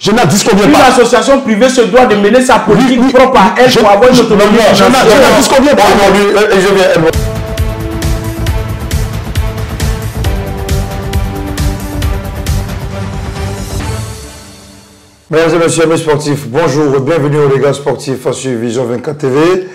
Je n'en disconviens Une pas. association privée se doit de mener sa politique propre à elle pour avoir une autonomie financière. Je n'en disconviens pas. Mesdames et messieurs, amis sportifs, bonjour et bienvenue aux Légas sportifs sur Vision 24 TV.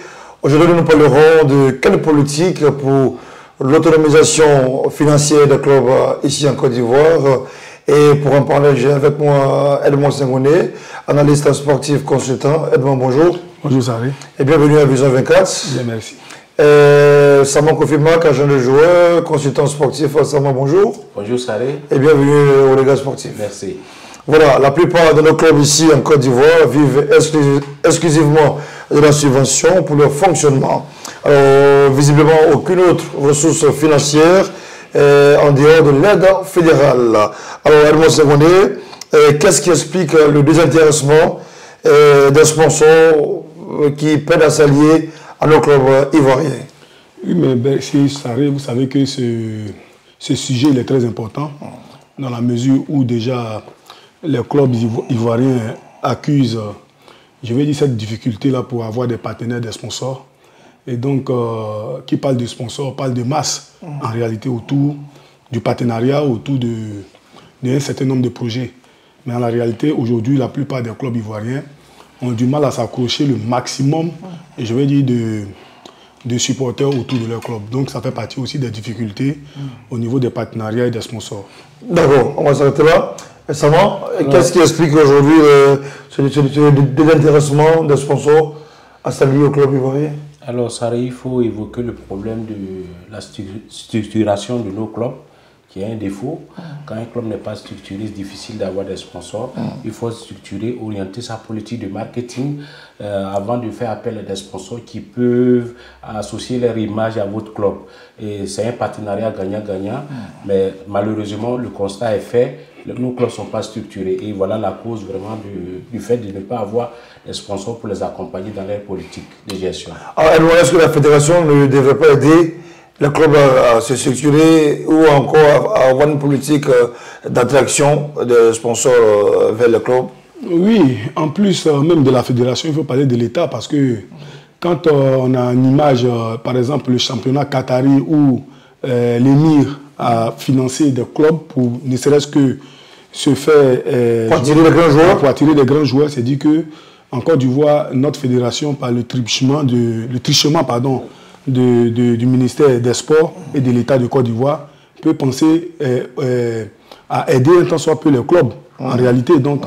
Aujourd'hui, nous parlerons de quelle politique pour l'autonomisation financière des clubs ici en Côte d'Ivoire. Et pour en parler, j'ai avec moi Edmond Sengoné, analyste sportif consultant. Edmond, bonjour. Bonjour, Saré. Et bienvenue à Vision 24. Bien, merci. Saman Kofimak, agent de joueur, consultant sportif. Saman, bonjour. Bonjour, Saré. Et bienvenue aux Légas sportifs. Merci. Voilà, la plupart de nos clubs ici en Côte d'Ivoire vivent exclusivement de la subvention pour leur fonctionnement. Alors, visiblement, aucune autre ressource financière en dehors de l'aide fédérale. Alors, Edmond Sengoné, qu'est-ce qui explique le désintéressement des sponsors qui peinent à s'allier à nos clubs ivoiriens? Oui, mais merci, Saré, vous savez que ce sujet il est très important dans la mesure où déjà les clubs ivoiriens accusent, je vais dire, cette difficulté-là pour avoir des partenaires, des sponsors. Et donc, qui parle de sponsors, parle de masse, en réalité, autour du partenariat, autour d'un certain nombre de projets. Mais en la réalité, aujourd'hui, la plupart des clubs ivoiriens ont du mal à s'accrocher le maximum, et je vais dire, de supporters autour de leur club. Donc, ça fait partie aussi des difficultés au niveau des partenariats et des sponsors. D'accord, on va s'arrêter là. Récemment, qu'est-ce qui explique aujourd'hui ce désintéressement des sponsors à s'allier au club ivoirien? Alors, Saré, il faut évoquer le problème de la structuration de nos clubs, qui est un défaut. Quand un club n'est pas structuré, c'est difficile d'avoir des sponsors. Il faut structurer, orienter sa politique de marketing avant de faire appel à des sponsors qui peuvent associer leur image à votre club. Et c'est un partenariat gagnant-gagnant, mais malheureusement, le constat est fait. Nos clubs ne sont pas structurés et voilà la cause vraiment du fait de ne pas avoir des sponsors pour les accompagner dans leur politique de gestion. Alors, est-ce que la fédération ne devrait pas aider les clubs à se structurer ou encore à avoir une politique d'attraction des sponsors vers le club? Oui, en plus même de la fédération, il faut parler de l'État parce que quand on a une image, par exemple le championnat qatari où l'émir a financé des clubs pour ne serait-ce que se faire pour attirer les grands joueurs, c'est dit que en Côte d'Ivoire, notre fédération, par le trichement du ministère des Sports et de l'État de Côte d'Ivoire, peut penser à aider un tant soit peu les clubs en réalité. Donc,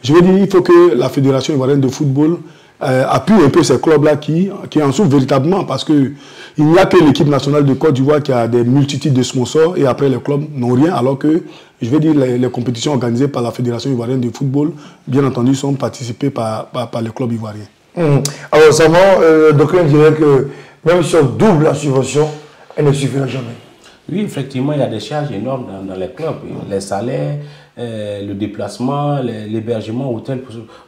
je veux dire, il faut que la Fédération ivoirienne de football appuie un peu ces clubs-là qui en souffrent véritablement parce qu'il n'y a que l'équipe nationale de Côte d'Ivoire qui a des multitudes de sponsors et après les clubs n'ont rien alors que, je vais dire, les compétitions organisées par la Fédération ivoirienne de football, bien entendu, sont participées par les clubs ivoiriens. Alors récemment, d'aucuns diraient que même si on double la subvention, elle ne suffira jamais. Oui, effectivement, il y a des charges énormes dans les clubs. Les salaires, le déplacement, l'hébergement, hôtel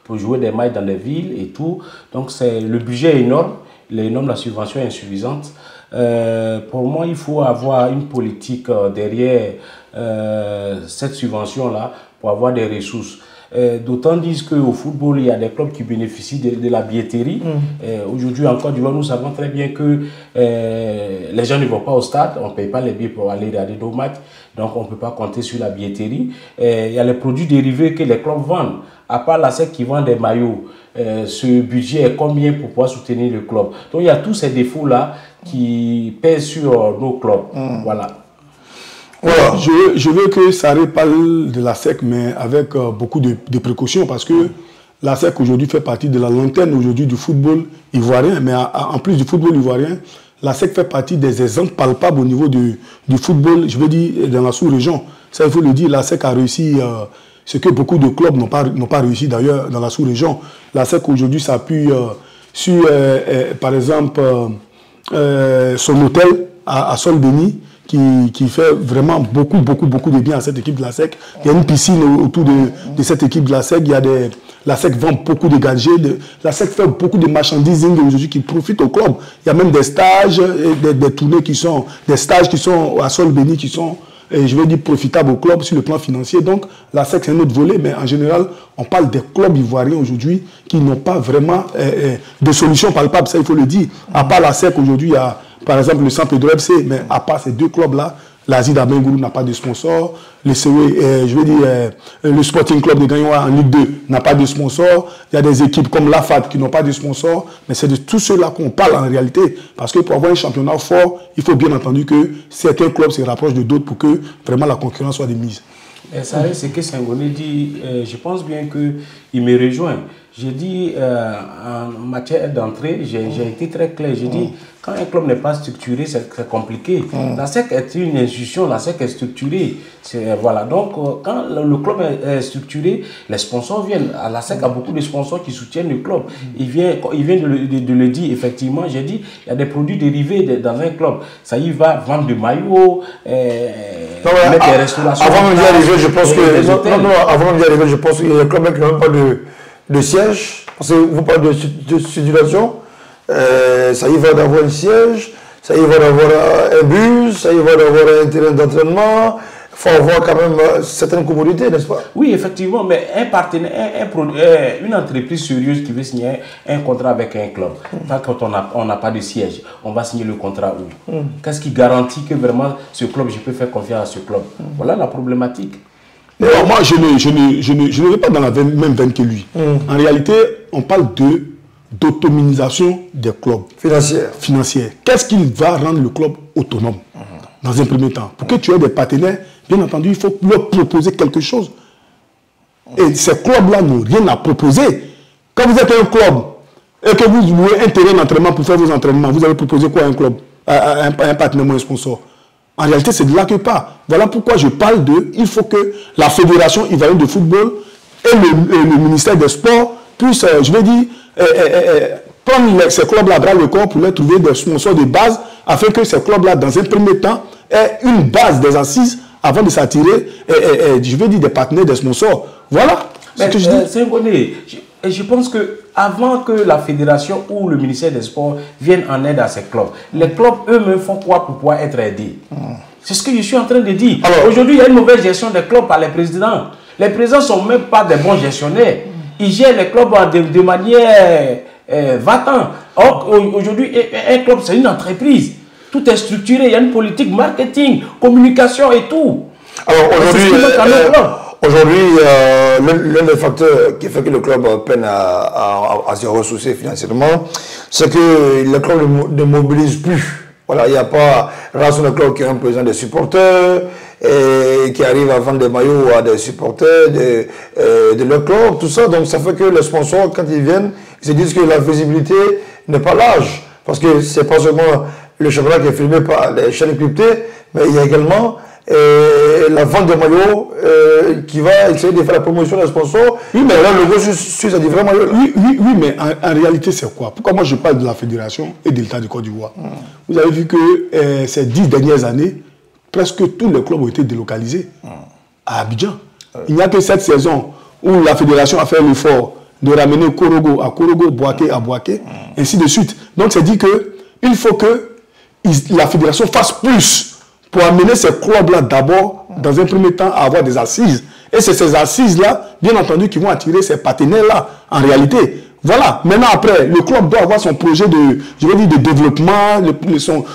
pour jouer des matchs dans les villes et tout. Donc le budget est énorme, la subvention est insuffisante. Pour moi, il faut avoir une politique derrière cette subvention-là pour avoir des ressources. D'autant disent qu'au football, il y a des clubs qui bénéficient de la billetterie. Aujourd'hui, en Côte d'Ivoire, nous savons très bien que les gens ne vont pas au stade, on ne paye pas les billets pour aller regarder nos matchs, donc on ne peut pas compter sur la billetterie. Il y a les produits dérivés que les clubs vendent. À part la SEC qui vend des maillots, ce budget est combien pour pouvoir soutenir le club? Donc il y a tous ces défauts-là qui pèsent sur nos clubs. Voilà. Voilà. Je veux que Saré parle de la SEC, mais avec beaucoup de précautions, parce que la SEC aujourd'hui fait partie de la lanterne aujourd'hui du football ivoirien, mais en plus du football ivoirien, la SEC fait partie des exemples palpables au niveau du football, je veux dire, dans la sous-région. Ça, il faut le dire, la SEC a réussi ce que beaucoup de clubs n'ont pas réussi d'ailleurs dans la sous-région. La SEC aujourd'hui s'appuie sur, par exemple, son hôtel à Sol-Béni, qui fait vraiment beaucoup de bien à cette équipe de la SEC. Il y a une piscine autour de cette équipe de la SEC. La SEC vend beaucoup de gadgets. La SEC fait beaucoup de merchandising aujourd'hui qui profitent au club. Il y a même des stages, des tournées des stages qui sont à Sol-Béni qui sont je veux dire, profitable au club sur le plan financier. Donc, la SEC, c'est un autre volet, mais en général, on parle des clubs ivoiriens aujourd'hui qui n'ont pas vraiment de solutions palpables, ça il faut le dire. À part la SEC, aujourd'hui, il y a par exemple le San Pedro FC, mais à part ces deux clubs-là, l'Asie d'Abengourou n'a pas de sponsor, le Sporting Club de Gagnoa en Ligue 2 n'a pas de sponsor, il y a des équipes comme l'AFAT qui n'ont pas de sponsor, mais c'est de tout cela qu'on parle en réalité, parce que pour avoir un championnat fort, il faut bien entendu que certains clubs se rapprochent de d'autres pour que vraiment la concurrence soit de mise. Ça, c'est que Senghoni dit, je pense bien qu'il me rejoint. J'ai dit, en matière d'entrée, j'ai été très clair. J'ai dit, quand un club n'est pas structuré, c'est compliqué. La SEC est une institution, la SEC est structurée. Voilà. Donc, quand le club est structuré, les sponsors viennent. La SEC a beaucoup de sponsors qui soutiennent le club. Il vient de le dire, effectivement. J'ai dit, il y a des produits dérivés dans un club. Ça y va, vendre du maillot, mettre des restaurations. Avant d'y arriver, je pense que... avant d'y arriver, je pense qu'il y a quand même pas de siège, parce que vous parlez de situation, ça y va d'avoir un siège, ça y va d'avoir un bus, ça y va d'avoir un terrain d'entraînement, il faut avoir quand même certaines commodités, n'est-ce pas? Oui, effectivement, mais un partenaire, une entreprise sérieuse qui veut signer un contrat avec un club, quand on n'a pas de siège, on va signer le contrat où? Qu'est-ce qui garantit que vraiment ce club, je peux faire confiance à ce club? Voilà la problématique. Non, moi, je ne vais pas dans la même veine que lui. En réalité, on parle d'autonomisation des clubs. Financière. Qu'est-ce qui va rendre le club autonome dans un premier temps? Pour que tu aies des partenaires, bien entendu, il faut leur proposer quelque chose. Et ces clubs-là n'ont rien à proposer. Quand vous êtes un club et que vous louez un terrain d'entraînement pour faire vos entraînements, vous avez proposé quoi à un club, à un partenaire ou un sponsor? En réalité, c'est de là que part. Voilà pourquoi je parle il faut que la Fédération ivoirienne de football et le ministère des Sports puissent, je vais dire, prendre ces clubs-là à bras le corps pour leur trouver des sponsors de base, afin que ces clubs-là, dans un premier temps, aient une base des assises avant de s'attirer, je vais dire, des partenaires, des sponsors. Voilà ce que je dis. Et je pense que avant que la fédération ou le ministère des Sports viennent en aide à ces clubs, les clubs eux-mêmes font quoi pour pouvoir être aidés? C'est ce que je suis en train de dire. Aujourd'hui, il y a une mauvaise gestion des clubs par les présidents. Les présidents ne sont même pas des bons gestionnaires. Ils gèrent les clubs de manière va-t'en. Or, aujourd'hui, un club, c'est une entreprise. Tout est structuré. Il y a une politique marketing, communication et tout. Alors aujourd'hui, l'un des facteurs qui fait que le club peine à se ressourcer financièrement, c'est que le club ne mobilise plus. Voilà, il n'y a pas raison de club qui a un président des supporters et qui arrive à vendre des maillots à des supporters de leur club, tout ça. Donc ça fait que les sponsors, quand ils viennent, ils se disent que la visibilité n'est pas large. Parce que c'est pas seulement le championnat qui est filmé par les chaînes cryptées, mais il y a également la vente de maillots qui va essayer de faire la promotion des sponsors. Oui, mais là, le gros suisse a dit vraiment. Oui, mais en réalité, c'est quoi? Pourquoi moi je parle de la fédération et de l'État de Côte d'Ivoire? Vous avez vu que ces 10 dernières années, presque tous les clubs ont été délocalisés à Abidjan. Il n'y a que cette saison où la fédération a fait l'effort de ramener Korogo à Korogo, Boaké à Boaké, ainsi de suite. Donc, c'est dit qu'il faut que la fédération fasse plus pour amener ces clubs-là d'abord, dans un premier temps, à avoir des assises. Et c'est ces assises-là, bien entendu, qui vont attirer ces partenaires-là, en réalité. Voilà. Maintenant, après, le club doit avoir son projet de, je vais dire, de développement,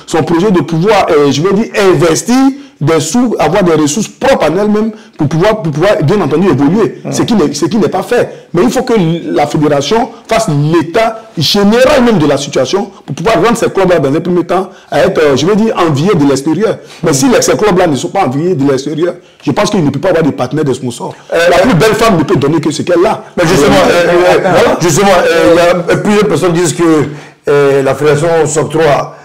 son projet de pouvoir, je vais dire, investir des sous, avoir des ressources propres en elle-même pour pouvoir, bien entendu, évoluer. Ce qui n'est pas fait. Mais il faut que la fédération fasse l'état général même de la situation pour pouvoir rendre ces clubs-là, dans un premier temps, à être, je vais dire, enviés de l'extérieur. Mais si ces clubs-là ne sont pas enviés de l'extérieur, je pense qu'il ne peut pas avoir des partenaires, des sponsors. La plus belle femme ne peut donner que ce qu'elle a. Mais justement, il y a plusieurs personnes qui disent que la fédération s'octroie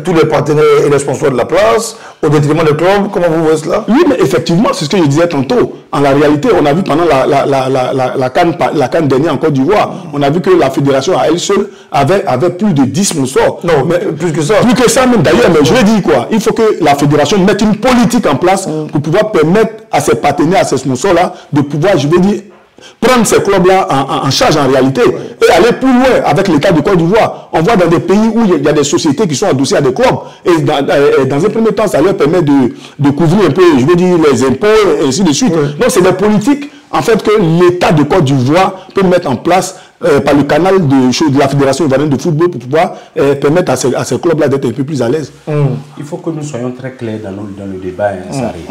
tous les partenaires et les sponsors de la place, au détriment des clubs. Comment vous voyez cela? Oui, mais effectivement, c'est ce que je disais tantôt. En la réalité, on a vu pendant la CAN dernière en Côte d'Ivoire, on a vu que la fédération à elle seule avait plus de 10 sponsors. Non, mais plus que ça. Plus que ça même d'ailleurs, mais je vais dire quoi? Il faut que la fédération mette une politique en place pour pouvoir permettre à ses partenaires, à ces sponsors-là, de pouvoir, je vais dire, prendre ces clubs-là en charge en réalité et aller plus loin avec le cas de Côte d'Ivoire. On voit dans des pays où il y a des sociétés qui sont adossées à des clubs et dans un premier temps, ça leur permet de couvrir un peu, je veux dire, les impôts et ainsi de suite. Donc, c'est des politiques, en fait, que l'État de Côte d'Ivoire peut mettre en place par le canal de la Fédération ivoirienne de football pour pouvoir permettre à ces clubs-là d'être un peu plus à l'aise. Il faut que nous soyons très clairs dans le débat, Sarri.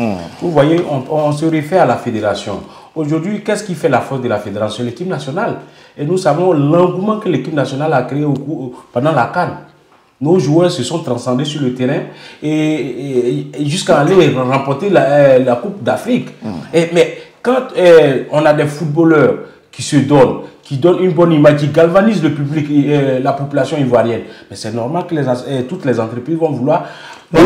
Vous voyez, on se réfère à la fédération. Aujourd'hui, qu'est-ce qui fait la force de la fédération? L'équipe nationale. Et nous savons l'engouement que l'équipe nationale a créé pendant la CAN. Nos joueurs se sont transcendés sur le terrain et jusqu'à aller remporter la Coupe d'Afrique. Mais quand on a des footballeurs qui se donnent, qui donne une bonne image, qui galvanise le public, la population ivoirienne. Mais c'est normal que toutes les entreprises vont vouloir... Oui,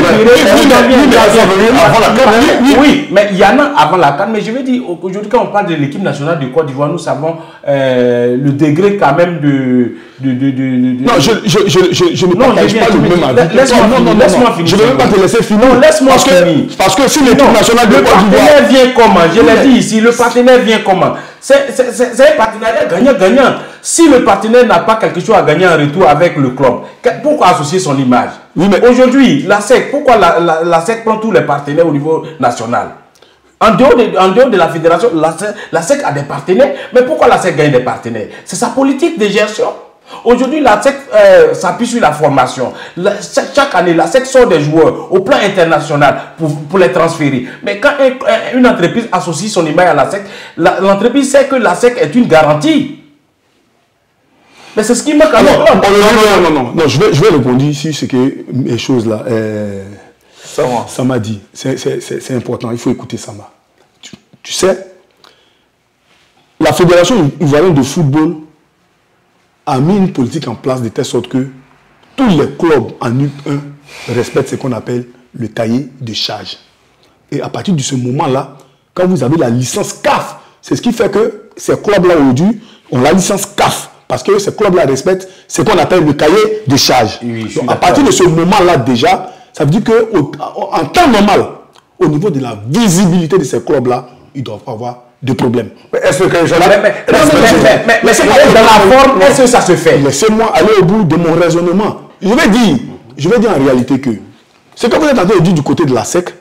mais il y en a avant la CAN. Mais je veux dire, aujourd'hui, quand on parle de l'équipe nationale de Côte d'Ivoire, nous savons le degré quand même de... Non, je ne partage pas le même avis. Laisse-moi finir. Je ne vais même pas te laisser finir. Non, laisse-moi finir. Parce que si l'équipe nationale de Côte d'Ivoire... Le partenaire vient comment? Je l'ai dit ici, le partenaire vient comment? C'est un partenariat gagnant-gagnant. Si le partenaire n'a pas quelque chose à gagner en retour avec le club, pourquoi associer son image? Oui, mais aujourd'hui, la SEC, pourquoi la SEC prend tous les partenaires au niveau national? En dehors de la fédération, la SEC a des partenaires, mais pourquoi la SEC gagne des partenaires? C'est sa politique de gestion. Aujourd'hui, la SEC s'appuie sur la formation. Chaque année, la SEC sort des joueurs au plan international pour les transférer. Mais quand une entreprise associe son image à la SEC, l'entreprise sait que la SEC est une garantie. Mais c'est ce qui manque à non, je vais répondre ici, c'est que les choses là, Sama dit, c'est important, il faut écouter Sama. Tu sais, la Fédération ivoirienne de football a mis une politique en place de telle sorte que tous les clubs en U1 respectent ce qu'on appelle le cahier de charge. Et à partir de ce moment-là, quand vous avez la licence CAF, c'est ce qui fait que ces clubs-là aujourd'hui ont la licence CAF. Parce que ces clubs-là respectent ce qu'on appelle le cahier de charge. Oui, donc, à partir de ce moment-là déjà, ça veut dire qu'en temps normal, au niveau de la visibilité de ces clubs-là, ils ne doivent pas avoir de problème. Mais est-ce que mais c'est dans la forme, est-ce que ça se fait? Laissez-moi aller au bout de mon raisonnement. Je vais dire en réalité que ce que vous êtes en train de dire du côté de la SEC,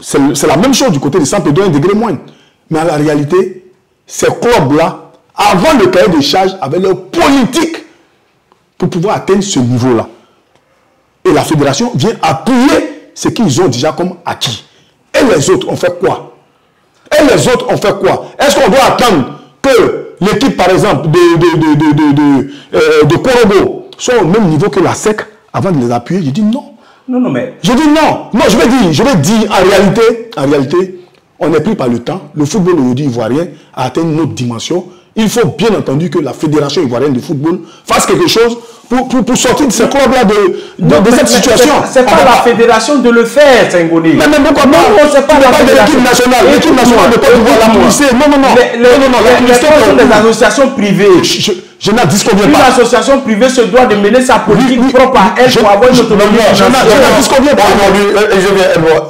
c'est la même chose du côté de Saint-Pédro, un degré moindre. Mais en la réalité, ces clubs-là, avant le cahier de charge, avaient leur politique pour pouvoir atteindre ce niveau-là. Et la fédération vient appuyer ce qu'ils ont déjà comme acquis. Et les autres ont fait quoi? Est-ce qu'on doit attendre que l'équipe, par exemple, de Korobo soit au même niveau que la SEC avant de les appuyer? Je dis non. Mais... Je dis non. Non, je vais dire en réalité, on n'est pris par le temps. Le football aujourd'hui ivoirien a atteint une autre dimension. Il faut bien entendu que la Fédération ivoirienne de football fasse quelque chose pour sortir de ces clubs-là de cette situation. C'est pas la fédération de le faire, Senghoni. Mais pourquoi pas? Non, c'est pas la fédération. L'équipe nationale de Côte d'Ivoire, la publicité. Non. La publicité sont des associations privées. Je n'en disconviens pas. Une association privée se doit de mener sa politique propre à elle pour avoir une autonomie financière. Je n'en disconviens pas.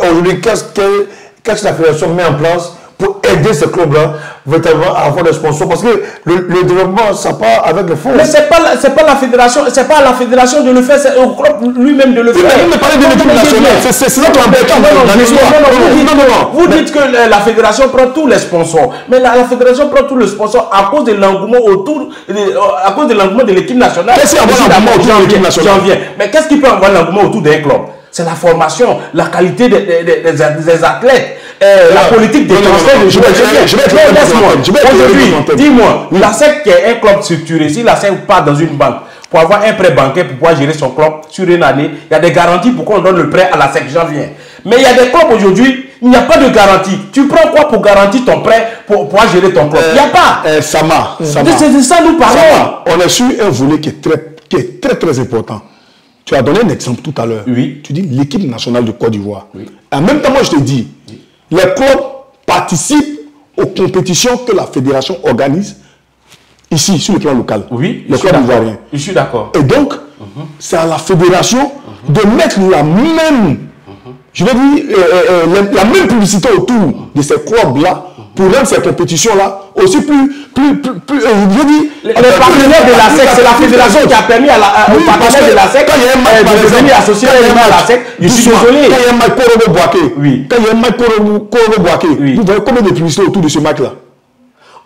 Aujourd'hui, qu'est-ce que la fédération met en place pour aider ce club-là véritablement à avoir des sponsors? Parce que le développement, ça part avec le fonds. Mais c'est pas la fédération, c'est pas à la fédération de le faire, c'est au club lui-même de le faire. Vous me parlez de l'équipe nationale, c'est ça qui embête. Vous dites que la fédération prend tous les sponsors, mais la fédération prend tous les sponsors à cause de l'engouement à cause de l'engouement de l'équipe nationale. Qu'est-ce qui avoir l'engouement autour de l'équipe nationale? Mais qu'est-ce qui peut avoir l'engouement autour d'un club? C'est la formation, la qualité des athlètes, la politique des transferts de joueurs. Aujourd'hui, dis-moi, la SEC qui est un club structuré, si la SEC part dans une banque pour avoir un prêt bancaire pour pouvoir gérer son club sur une année, il y a des garanties pour qu'on donne le prêt à la SEC, j'en viens. Mais il y a des clubs aujourd'hui, il n'y a pas de garantie. Tu prends quoi pour garantir ton prêt pour pouvoir gérer ton club? Il n'y a pas. Sama. C'est ça nous parlons. On a su un volet qui est très important. Tu as donné un exemple tout à l'heure. Oui. Tu dis l'équipe nationale de Côte d'Ivoire. Oui. En même temps, moi je te dis, les clubs participent aux compétitions que la fédération organise ici, sur le plan local. Oui, les clubs ivoiriens. Je suis d'accord. Et donc, c'est à la fédération de mettre la même, je vais dire, la même publicité autour de ces clubs-là pour rendre ces compétitions-là aussi plus je dis, le partenaire de la SEC, c'est la fédération qui a permis au partenaire de la SEC de devenir associé à la SEC. Je suis désolé. Quand il y a un match Korobo Boaké, quand il y a un match Korobo Boaké, vous voyez combien de publicités autour de ce match-là?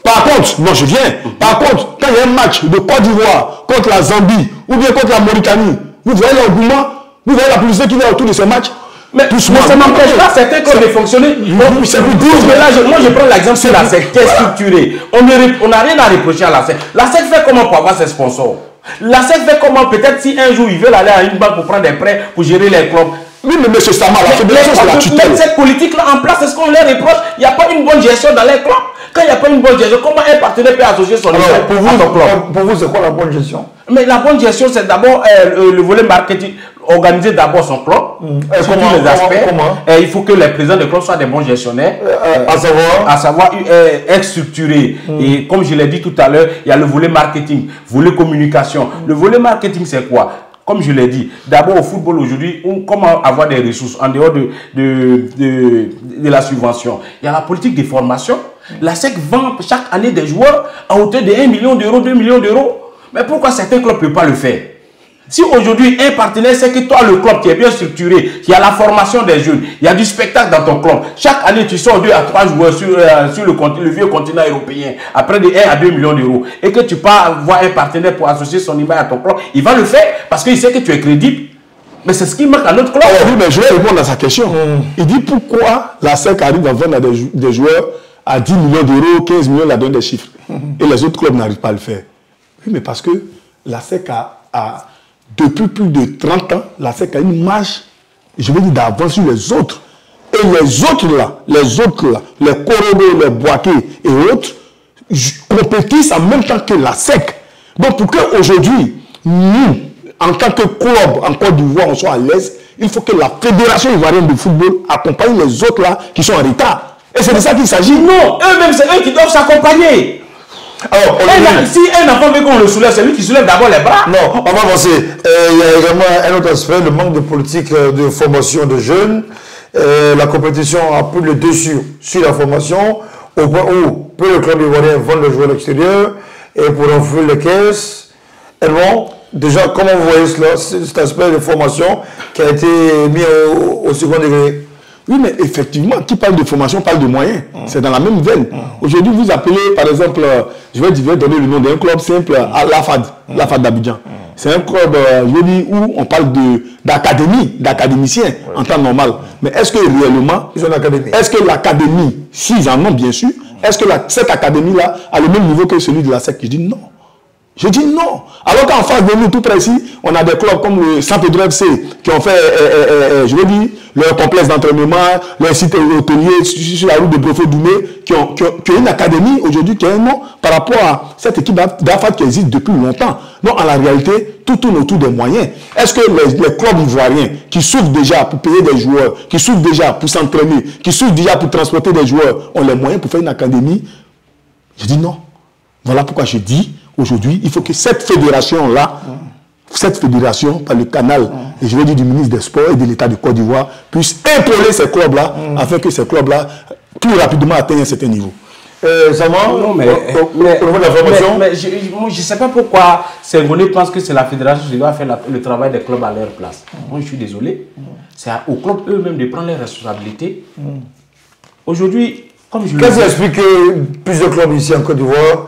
Par contre, non, je viens. Par contre, quand il y a un match de Côte d'Ivoire contre la Zambie ou bien contre la Mauritanie, vous voyez l'engouement, vous voyez la publicité qui est autour de ce match. Mais ça n'empêche pas certains clubs de fonctionner. Moi, je prends l'exemple sur la SEC, qui est structurée. On n'a rien à reprocher à la SEC. La SEC fait comment pour avoir ses sponsors? La SEC fait comment, peut-être si un jour ils veulent aller à une banque pour prendre des prêts, pour gérer les clubs. Oui, mais M. Sama, la fédération, c'est la tutelle. Mettre cette politique-là en place, est-ce qu'on les reproche? Il n'y a pas une bonne gestion dans les clubs. Quand il n'y a pas une bonne gestion, comment un partenaire peut associer son club à son club? Pour vous, c'est quoi la bonne gestion? Mais la bonne gestion, c'est d'abord le volet marketing. Organiser d'abord son club, sur tous les aspects. Il faut que les présidents de club soient des bons gestionnaires. À savoir être structurés. Et comme je l'ai dit tout à l'heure, il y a le volet marketing, volet communication. Le volet marketing, c'est quoi? Comme je l'ai dit, d'abord au football aujourd'hui, comment avoir des ressources en dehors de la subvention? Il y a la politique de formation. La SEC vend chaque année des joueurs à hauteur de 1 million d'euros, 2 millions d'euros. Mais pourquoi certains clubs ne peuvent pas le faire? Si aujourd'hui un partenaire sait que toi, le club qui est bien structuré, il y a la formation des jeunes, il y a du spectacle dans ton club, chaque année tu sors 2 à 3 joueurs sur le vieux continent européen, après de 1 à 2 millions d'euros, et que tu pars voir un partenaire pour associer son image à ton club, il va le faire parce qu'il sait que tu es crédible. Mais c'est ce qui manque à notre club. Oui, mais je vais répondre à sa question. Il dit pourquoi la SEC arrive à vendre des joueurs à 10 millions d'euros, 15 millions, la donne des chiffres. Et les autres clubs n'arrivent pas à le faire. Oui, mais parce que la SEC a depuis plus de 30 ans, la SEC a une marge, je veux dire, d'avance sur les autres. Et les autres là, les Korobo, les Boaké et autres, compétissent en même temps que la SEC. Donc pour qu'aujourd'hui, nous, en tant que club en Côte d'Ivoire, on soit à l'aise, il faut que la Fédération ivoirienne de football accompagne les autres là qui sont en retard. Et c'est de ça qu'il s'agit. Non, eux-mêmes, c'est eux qui doivent s'accompagner. Alors, si un enfant veut qu'on le soulève, c'est lui qui soulève d'abord les bras. Non, on va avancer. Il y a également un autre aspect, le manque de politique de formation de jeunes. La compétition a pris le dessus sur la formation, au point où peu de clubs ivoiriens vendent le joueur à l'extérieur, et pour enfouir les caisses. Et bon, déjà, comment vous voyez cela, cet aspect de formation qui a été mis au second degré? Oui, mais effectivement, qui parle de formation parle de moyens. C'est dans la même veine. Aujourd'hui, vous appelez, par exemple, je vais donner le nom d'un club simple, l'AFAD d'Abidjan. C'est un club, je veux dire, où on parle d'académiciens en temps normal. Mais est-ce que réellement, ils ont une académie? Est-ce que l'académie, s'ils en ont bien sûr, est-ce que cette académie-là a le même niveau que celui de la SEC? Je dis non. Je dis non. Alors qu'en face de nous, tout près ici, on a des clubs comme le San Pedro FC qui ont fait, je veux dire, leur complexe d'entraînement, leur site hôtelier sur la route de Brofo-Doumé, qui ont une académie aujourd'hui qui a un nom par rapport à cette équipe d'AFAD qui existe depuis longtemps. Donc, en la réalité, tout tourne autour des moyens. Est-ce que les clubs ivoiriens qui souffrent déjà pour payer des joueurs, qui souffrent déjà pour s'entraîner, qui souffrent déjà pour transporter des joueurs, ont les moyens pour faire une académie? Je dis non. Voilà pourquoi je dis, aujourd'hui, il faut que cette fédération-là, cette fédération, par le canal, et je veux dire du ministre des Sports et de l'État de Côte d'Ivoire, puisse épauler ces clubs-là, afin que ces clubs-là, plus rapidement atteignent un certain niveau. Ça va? Non, mais je ne sais pas pourquoi Senghone pense que c'est la fédération qui doit faire le travail des clubs à leur place. Moi, je suis désolé. C'est aux clubs eux-mêmes de prendre leurs responsabilités. Aujourd'hui, comme je le dis... Qu'est-ce qui explique que plusieurs clubs ici en Côte d'Ivoire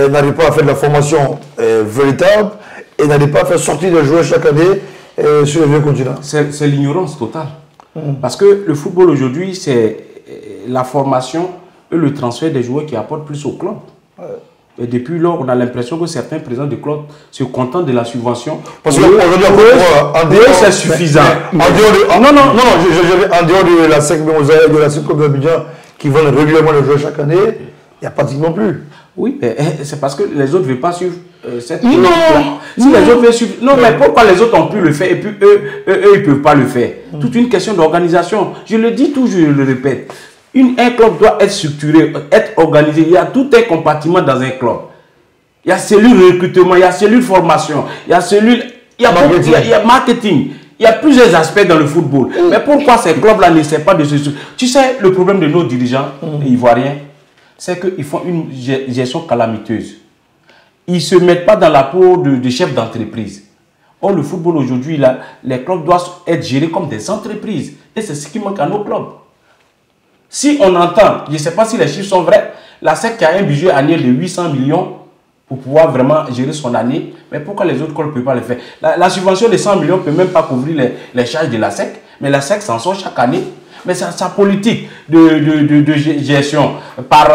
n'arrivent pas à faire de la formation véritable et n'arrivent pas à faire sortir des joueurs chaque année sur le vieux continent? C'est l'ignorance totale. Parce que le football aujourd'hui, c'est la formation et le transfert des joueurs qui apportent plus au club. Et depuis lors, on a l'impression que certains présidents de club se contentent de la subvention. Parce qu'aujourd'hui, c'est suffisant. En dehors de la SEC de la SEC de Abidjan, qui vendent régulièrement les joueurs chaque année, il n'y a pratiquement plus. Oui, mais c'est parce que les autres ne veulent pas suivre cette politique. Si les autres veulent suivre... Non, mais pourquoi les autres ont pu le faire et puis eux ils ne peuvent pas le faire? Toute une question d'organisation. Je le dis toujours, je le répète. Un club doit être structuré, être organisé. Il y a tout un compartiment dans un club. Il y a cellule recrutement, il y a cellule formation, il y a cellule... Il y a marketing. Il y a plusieurs aspects dans le football. Mais pourquoi ces clubs-là n'essaient pas de se... Tu sais, le problème de nos dirigeants ivoiriens, c'est qu'ils font une gestion calamiteuse. Ils ne se mettent pas dans la peau de chefs d'entreprise. Or, le football aujourd'hui, les clubs doivent être gérés comme des entreprises. Et c'est ce qui manque à nos clubs. Si on entend, je ne sais pas si les chiffres sont vrais, la SEC a un budget annuel de 800 millions pour pouvoir vraiment gérer son année. Mais pourquoi les autres clubs ne peuvent pas le faire? La subvention de 100 millions ne peut même pas couvrir les charges de la SEC. Mais la SEC s'en sort chaque année. Mais sa politique de gestion par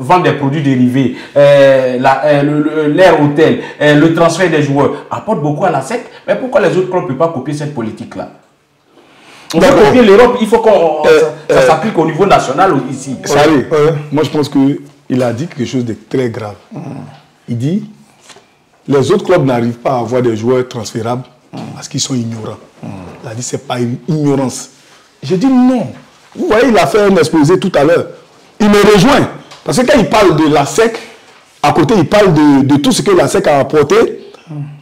vente des produits dérivés, l'air hôtel, le transfert des joueurs apporte beaucoup à la SEC. Mais pourquoi les autres clubs ne peuvent pas copier cette politique-là? On veut copier l'Europe, il faut que ça s'applique au niveau national ici. Moi je pense qu'il a dit quelque chose de très grave. Il dit les autres clubs n'arrivent pas à avoir des joueurs transférables parce qu'ils sont ignorants. Il a dit c'est pas une ignorance. J'ai dit non. Vous voyez, il a fait un exposé tout à l'heure. Il me rejoint. Parce que quand il parle de la SEC, à côté, il parle de tout ce que la SEC a apporté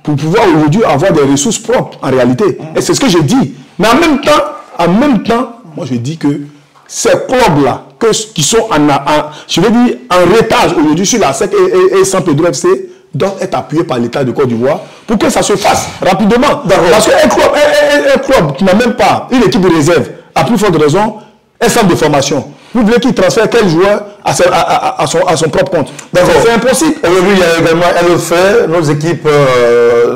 pour pouvoir aujourd'hui avoir des ressources propres, en réalité. Et c'est ce que j'ai dit. Mais en même temps, moi je dis que ces clubs-là, qui sont je veux dire, en retard aujourd'hui sur la SEC et San Pedro FC, doivent être appuyés par l'État de Côte d'Ivoire pour que ça se fasse rapidement. Parce qu'un club qui n'a même pas une équipe de réserve, à plus forte raison, un centre de formation. Vous voulez qu'il transfère quel joueur à son propre compte? C'est impossible. Aujourd'hui, il y a également un autre fait. Nos équipes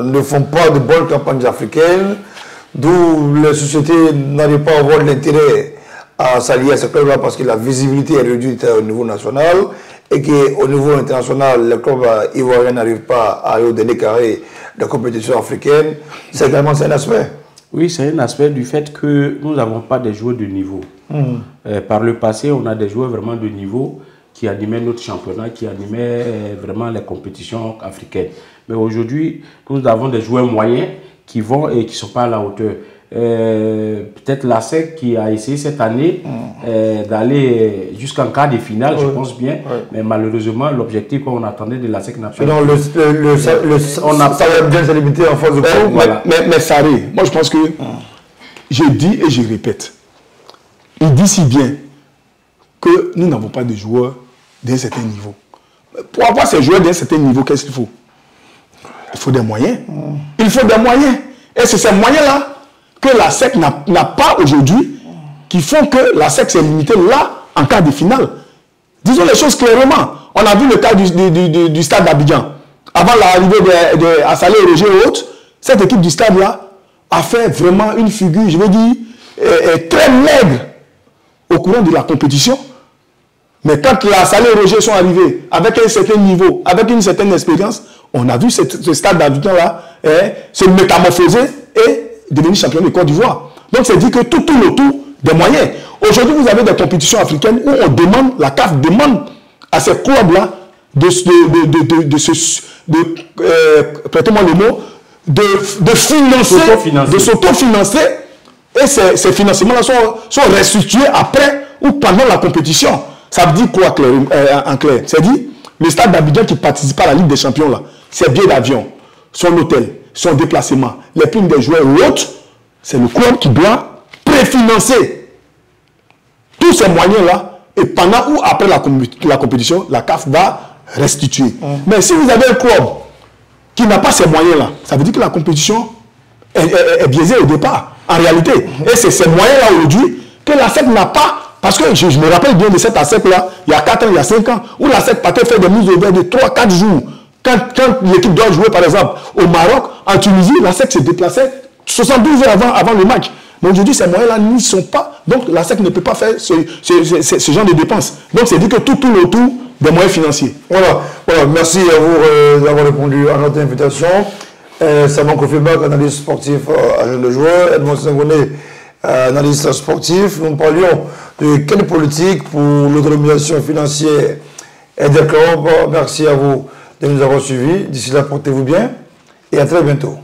ne font pas de bonnes campagnes africaines, d'où les sociétés n'arrivent pas à avoir l'intérêt à s'allier à ce club-là parce que la visibilité est réduite au niveau national et qu'au niveau international, les clubs ivoiriens n'arrivent pas à aller au dernier carré de la compétition africaine. C'est également un aspect. Oui, c'est un aspect du fait que nous n'avons pas des joueurs de niveau. Par le passé, on a des joueurs vraiment de niveau qui animaient notre championnat, qui animaient vraiment les compétitions africaines. Mais aujourd'hui, nous avons des joueurs moyens qui vont et qui ne sont pas à la hauteur. Peut-être la SEC qui a essayé cette année d'aller jusqu'en quart de finale, je pense bien. Mais malheureusement, l'objectif qu'on attendait de la SEC n'a pas été. On n'a pas bien se limiter en force de cours. Mais Saré, moi je pense que je dis et je répète, il dit si bien que nous n'avons pas de joueurs d'un certain niveau. Pour avoir ces joueurs d'un certain niveau, qu'est-ce qu'il faut? Il faut des moyens. Il faut des moyens. Et c'est ces moyens-là que la SEC n'a pas aujourd'hui, qui font que la SEC s'est limitée là, en cas de finale. Disons les choses clairement. On a vu le cas du stade d'Abidjan. Avant l'arrivée de Assalé et Roger et autres, cette équipe du stade-là a fait vraiment une figure, je veux dire, très maigre au courant de la compétition. Mais quand Assalé et Roger sont arrivés avec un certain niveau, avec une certaine expérience, on a vu ce stade d'Abidjan-là se métamorphoser et devenir champion de Côte d'Ivoire. Donc c'est dit que tout tourne autour des moyens. Aujourd'hui, vous avez des compétitions africaines où on demande, la CAF demande à ces clubs-là prêtez-moi le mot, de s'autofinancer. Et ces financements-là sont restitués après ou pendant la compétition. Ça veut dire quoi en clair? C'est dit, le stade d'Abidjan qui participe à la Ligue des Champions, là, ses billets d'avion, son hôtel, son déplacement, les primes des joueurs ou autres, c'est le club qui doit préfinancer tous ces moyens-là. Et pendant ou après la compétition, la CAF va restituer. Mais si vous avez un club qui n'a pas ces moyens-là, ça veut dire que la compétition est biaisée au départ, en réalité. Et c'est ces moyens-là aujourd'hui que la SEC n'a pas. Parce que je me rappelle bien de cette ASEC-là, il y a 4 ans, il y a 5 ans, où la SEC partait faire des mises au vert de 3-4 jours. Quand l'équipe doit jouer, par exemple, au Maroc, en Tunisie, la SEC se déplaçait 72 heures avant le match. Mais aujourd'hui, ces moyens-là n'y sont pas. Donc, la SEC ne peut pas faire ce genre de dépenses. Donc, c'est dit que tout tourne autour des moyens financiers. Voilà. Merci à vous d'avoir répondu à notre invitation. Saman Kofi-Bak, analyste sportif agent de joueurs. Edmond Senghone, analyste sportif. Nous parlions de quelle politique pour l'autonomisation financière et des clubs. Merci à vous de nous avoir suivis. D'ici là, portez-vous bien et à très bientôt.